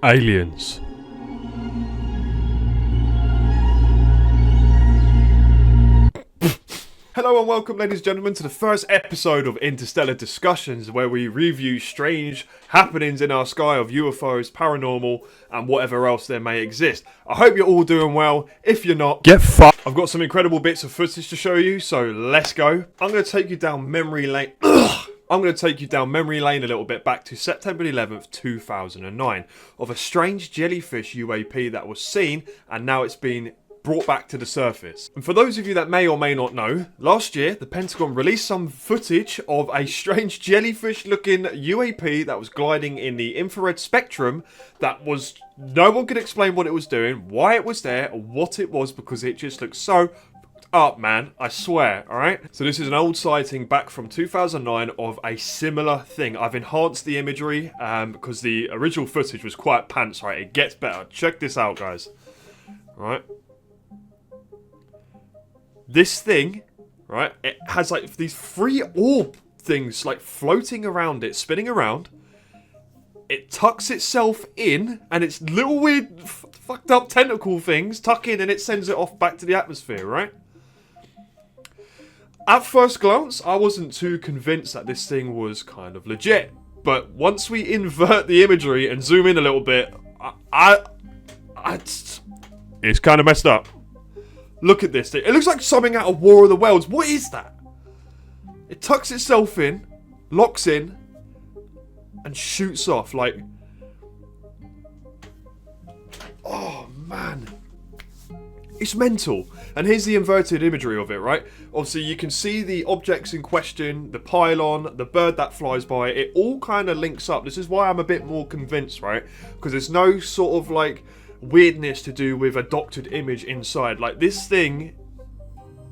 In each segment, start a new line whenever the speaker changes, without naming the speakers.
Aliens. Hello and welcome, ladies and gentlemen, to the first episode of Interstellar Discussions, where we review strange happenings in our sky of UFOs, paranormal, and whatever else there may exist. I hope you're all doing well. If you're not, get fucked. I've got some incredible bits of footage to show you, so let's go. I'm going to take you down memory lane. I'm going to take you down memory lane a little bit back to September 11th, 2009, of a strange jellyfish UAP that was seen, and now it's been brought back to the surface. And for those of you that may or may not know, last year the Pentagon released some footage of a strange jellyfish looking UAP that was gliding in the infrared spectrum that was, no one could explain what it was doing, why it was there, or what it was, because it just looked so up, man, I swear. Alright, so this is an old sighting back from 2009 of a similar thing. I've enhanced the imagery because the original footage was quite pants. Right, it gets better. Check this out, guys. Right, this thing, right, it has like these three orb things like floating around it, spinning around. It tucks itself in, and its little weird fucked up tentacle things tuck in, and it sends it off back to the atmosphere, right? At first glance, I wasn't too convinced that this thing was kind of legit. But once we invert the imagery and zoom in a little bit, it's kind of messed up. Look at this thing. It looks like something out of War of the Worlds. What is that? It tucks itself in, locks in, and shoots off like... Oh, man. It's mental. And here's the inverted imagery of it, right? Obviously, you can see the objects in question, the pylon, the bird that flies by. It all kind of links up. This is why I'm a bit more convinced, right? Because there's no sort of, like, weirdness to do with a doctored image inside. Like, this thing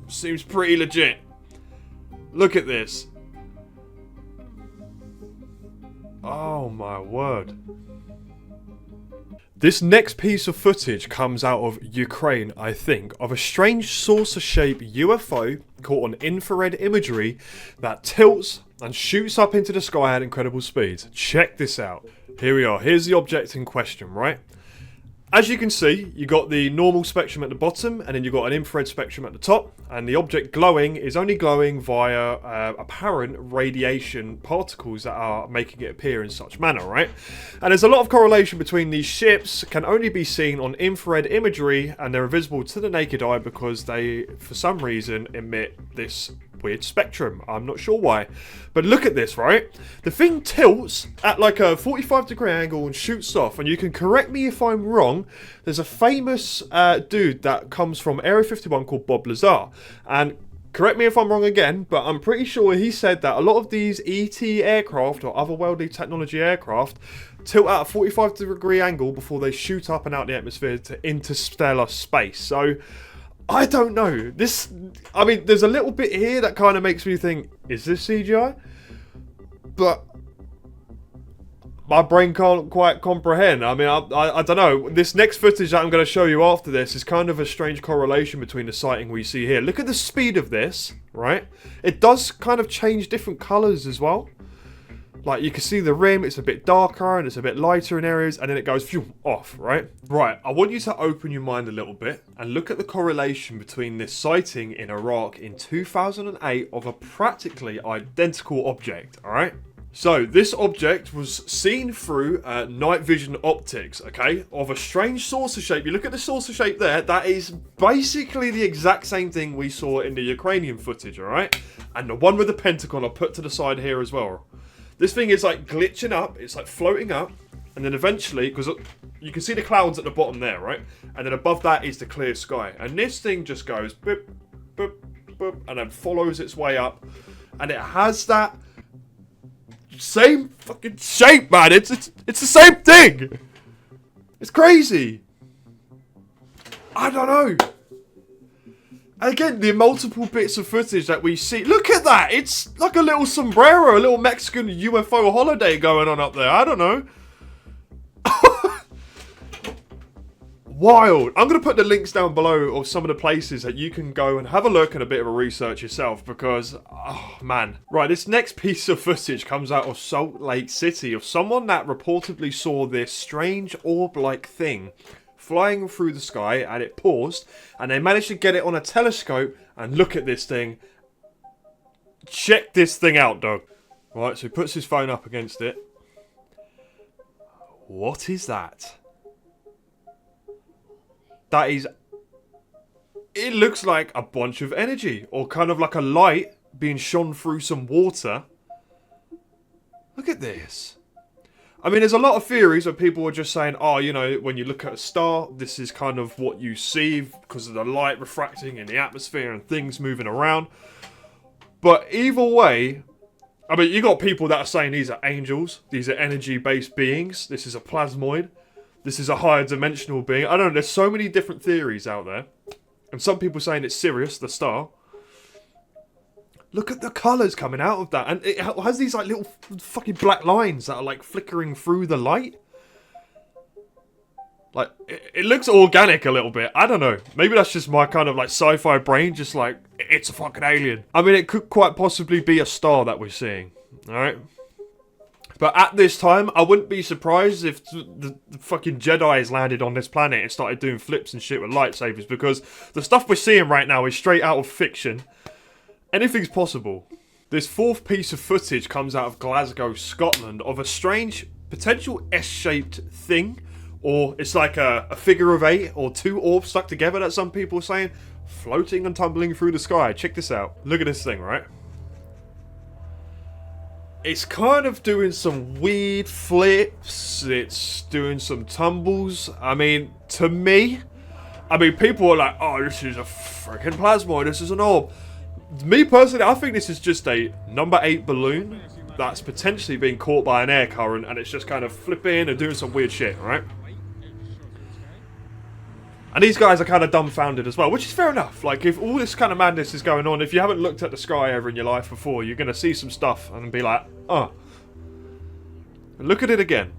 seems pretty legit. Look at this. Oh, my word. This next piece of footage comes out of Ukraine, I think, of a strange saucer-shaped UFO caught on infrared imagery that tilts and shoots up into the sky at incredible speeds. Check this out. Here we are. Here's the object in question, right? As you can see, you got the normal spectrum at the bottom, and then you've got an infrared spectrum at the top, and the object glowing is only glowing via apparent radiation particles that are making it appear in such manner, right? And there's a lot of correlation between these ships, can only be seen on infrared imagery, and they're invisible to the naked eye because they, for some reason, emit this weird spectrum. I'm not sure why. But look at this, right? The thing tilts at like a 45-degree angle and shoots off. And you can correct me if I'm wrong. There's a famous dude that comes from Area 51 called Bob Lazar. And correct me if I'm wrong again, but I'm pretty sure he said that a lot of these ET aircraft or otherworldly technology aircraft tilt at a 45-degree angle before they shoot up and out the atmosphere to interstellar space. So I don't know. This, I mean, there's a little bit here that kind of makes me think, is this CGI? But my brain can't quite comprehend. I mean, I don't know. This next footage that I'm going to show you after this is kind of a strange correlation between the sighting we see here. Look at the speed of this, right? It does kind of change different colours as well. Like, you can see the rim, it's a bit darker and it's a bit lighter in areas, and then it goes phew, off, right? Right, I want you to open your mind a little bit and look at the correlation between this sighting in Iraq in 2008 of a practically identical object, alright? So, this object was seen through night vision optics, okay, of a strange saucer shape. You look at the saucer shape there, that is basically the exact same thing we saw in the Ukrainian footage, alright? And the one with the Pentagon I'll put to the side here as well. This thing is like glitching up, it's like floating up, and then eventually, because you can see the clouds at the bottom there, right? And then above that is the clear sky. And this thing just goes boop, boop, boop, and then follows its way up. And it has that same fucking shape, man. It's the same thing. It's crazy. I don't know. Again, the multiple bits of footage that we see. Look at that! It's like a little sombrero, a little Mexican UFO holiday going on up there. I don't know. wild. I'm going to put the links down below of some of the places that you can go and have a look and a bit of a research yourself because, oh man. Right, this next piece of footage comes out of Salt Lake City of someone that reportedly saw this strange orb-like thing flying through the sky, and it paused, and they managed to get it on a telescope and look at this thing. Check this thing out, dog. Right, so he puts his phone up against it. What is that? That is... It looks like a bunch of energy, or kind of like a light being shone through some water. Look at this. I mean, there's a lot of theories where people are just saying, oh, you know, when you look at a star, this is kind of what you see because of the light refracting in the atmosphere and things moving around. But either way, I mean, you got people that are saying these are angels, these are energy-based beings, this is a plasmoid, this is a higher dimensional being. I don't know, there's so many different theories out there. And some people saying it's Sirius, the star. Look at the colours coming out of that. And it has these like little fucking black lines that are like flickering through the light. Like, it looks organic a little bit. I don't know. Maybe that's just my kind of like sci-fi brain. Just like, it's a fucking alien. I mean, it could quite possibly be a star that we're seeing. Alright? But at this time, I wouldn't be surprised if the fucking Jedi's landed on this planet and started doing flips and shit with lightsabers. Because the stuff we're seeing right now is straight out of fiction. Anything's possible. This fourth piece of footage comes out of Glasgow, Scotland, of a strange, potential S-shaped thing. Or it's like a figure of 8 or 2 orbs stuck together that some people are saying. Floating and tumbling through the sky. Check this out. Look at this thing, right? It's kind of doing some weird flips. It's doing some tumbles. I mean, to me... I mean, people are like, oh, this is a freaking plasmoid. This is an orb. Me personally, I think this is just a number 8 balloon that's potentially being caught by an air current and it's just kind of flipping and doing some weird shit, right? And these guys are kind of dumbfounded as well, which is fair enough. Like, if all this kind of madness is going on, if you haven't looked at the sky ever in your life before, you're going to see some stuff and be like, oh. Look at it again.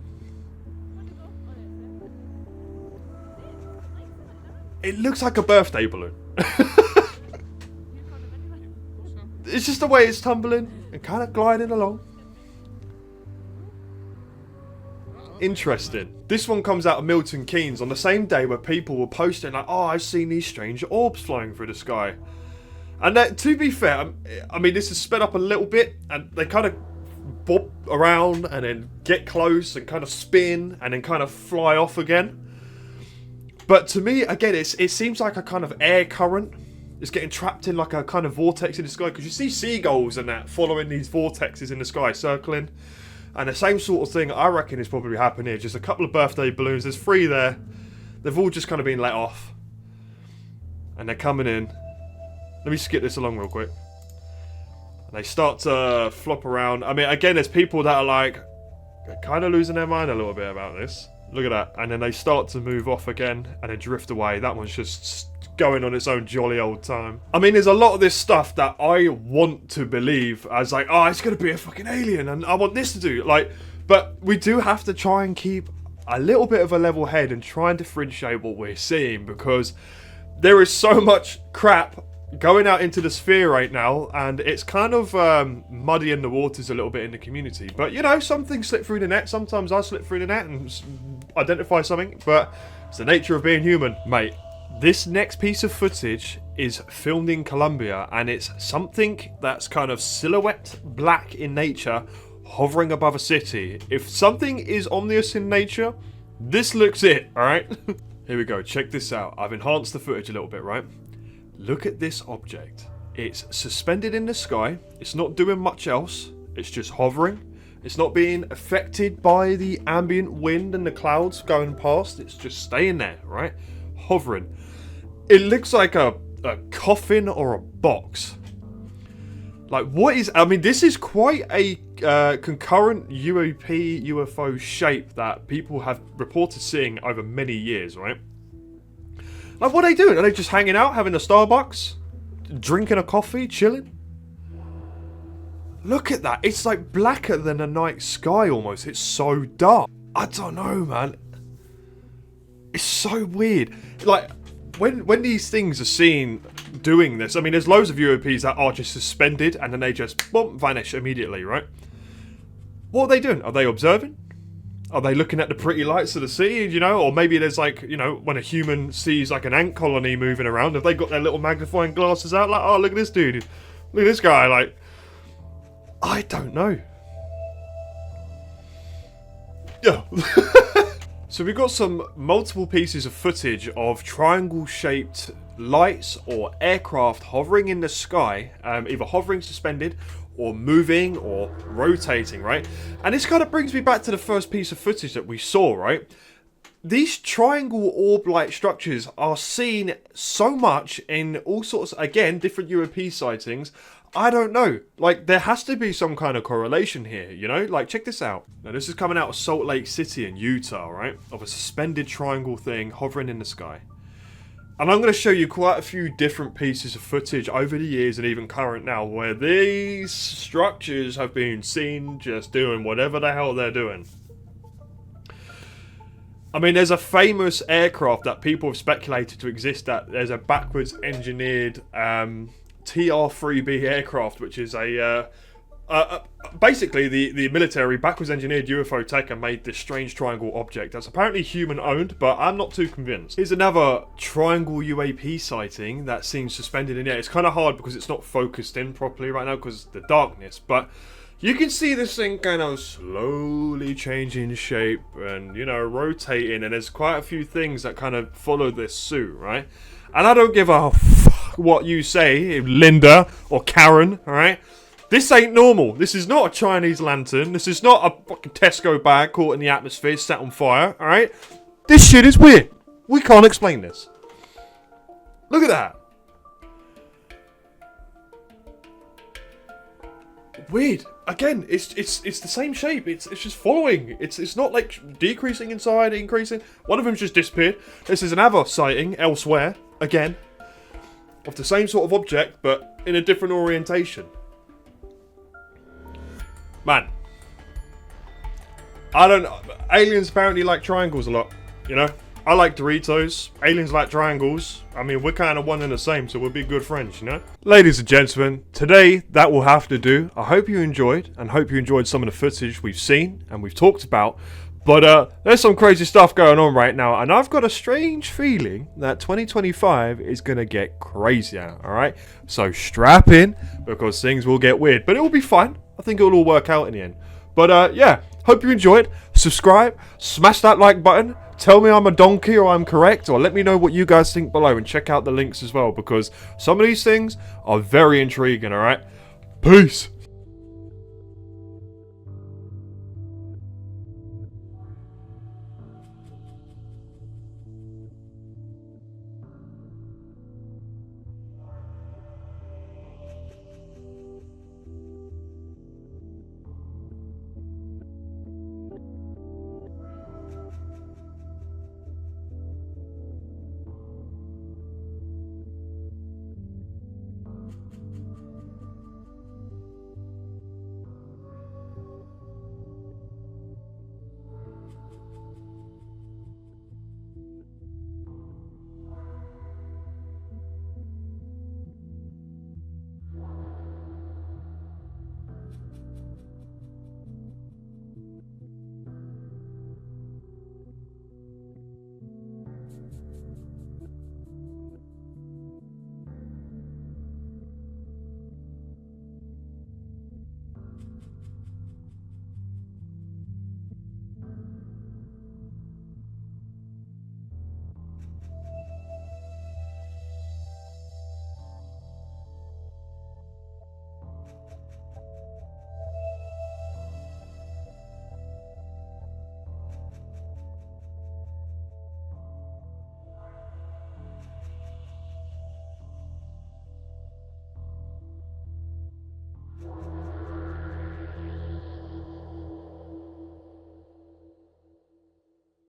It looks like a birthday balloon. It's just the way it's tumbling and kind of gliding along. Interesting. This one comes out of Milton Keynes on the same day where people were posting like, oh, I've seen these strange orbs flying through the sky. And to be fair, I mean, this is sped up a little bit and they kind of bob around and then get close and kind of spin and then kind of fly off again. But to me, again, it seems like a kind of air current. It's getting trapped in like a kind of vortex in the sky. Because you see seagulls and that following these vortexes in the sky, circling. And the same sort of thing I reckon is probably happening here. Just a couple of birthday balloons. There's 3 there. They've all just kind of been let off. And they're coming in. Let me skip this along real quick. And they start to flop around. I mean, again, there's people that are like, kind of losing their mind a little bit about this. Look at that. And then they start to move off again and then drift away. That one's just going on its own jolly old time. I mean, there's a lot of this stuff that I want to believe as like, oh, it's going to be a fucking alien and I want this to do. Like, but we do have to try and keep a little bit of a level head and try and differentiate what we're seeing because there is so much crap going out into the sphere right now and it's kind of muddying the waters a little bit in the community. But, you know, some things slip through the net. Sometimes I slip through the net and identify something, but it's the nature of being human, mate. This next piece of footage is filmed in Colombia and it's something that's kind of silhouette black in nature hovering above a city. If something is ominous in nature, this looks it, alright? Here we go, check this out. I've enhanced the footage a little bit, right? Look at this object. It's suspended in the sky. It's not doing much else. It's just hovering. It's not being affected by the ambient wind and the clouds going past. It's just staying there, right? Hovering. It looks like a coffin or a box. Like, what is... I mean, this is quite a concurrent UAP UFO shape that people have reported seeing over many years, right? Like, what are they doing? Are they just hanging out, having a Starbucks? Drinking a coffee, chilling? Look at that. It's like blacker than a night sky almost. It's so dark. I don't know, man. It's so weird. Like, when these things are seen doing this, I mean, there's loads of UAPs that are just suspended and then they just, boom, vanish immediately, right? What are they doing? Are they observing? Are they looking at the pretty lights of the city, you know? Or maybe there's like, you know, when a human sees like an ant colony moving around, have they got their little magnifying glasses out? Like, oh, look at this dude. Look at this guy. Like, I don't know. Yeah. So we've got some multiple pieces of footage of triangle-shaped lights or aircraft hovering in the sky, either hovering suspended or moving or rotating, right? And this kind of brings me back to the first piece of footage that we saw, right? These triangle orb-like structures are seen so much in all sorts, again, different UAP sightings. I don't know. Like, there has to be some kind of correlation here, you know? Like, check this out. Now, this is coming out of Salt Lake City in Utah, right? Of a suspended triangle thing hovering in the sky. And I'm going to show you quite a few different pieces of footage over the years and even current now where these structures have been seen just doing whatever the hell they're doing. I mean, there's a famous aircraft that people have speculated to exist that there's a backwards engineered TR-3B aircraft, which is basically the military backwards engineered UFO tech and made this strange triangle object that's apparently human owned, but I'm not too convinced. Here's another triangle UAP sighting that seems suspended in the air. It's kind of hard because it's not focused in properly right now because of the darkness, but you can see this thing kind of slowly changing shape and, you know, rotating, and there's quite a few things that kind of follow this suit, right? And I don't give a fuck what you say, Linda or Karen, alright? This ain't normal. This is not a Chinese lantern. This is not a fucking Tesco bag caught in the atmosphere, set on fire, alright? This shit is weird. We can't explain this. Look at that. Weird. Again, it's the same shape. It's just following. It's not like decreasing inside, increasing. One of them's just disappeared. This is another sighting elsewhere, again, of the same sort of object, but in a different orientation. Man. I don't know. Aliens apparently like triangles a lot, you know? I like Doritos. Aliens like triangles. I mean, we're kind of one and the same, so we'll be good friends, you know? Ladies and gentlemen, today that will have to do. I hope you enjoyed, and hope you enjoyed some of the footage we've seen and we've talked about. But there's some crazy stuff going on right now, and I've got a strange feeling that 2025 is going to get crazier, alright? So strap in, because things will get weird, but it will be fine. I think it will all work out in the end. But yeah, hope you enjoyed. Subscribe, smash that like button. Tell me I'm a donkey or I'm correct, or let me know what you guys think below, and check out the links as well, because some of these things are very intriguing, alright? Peace!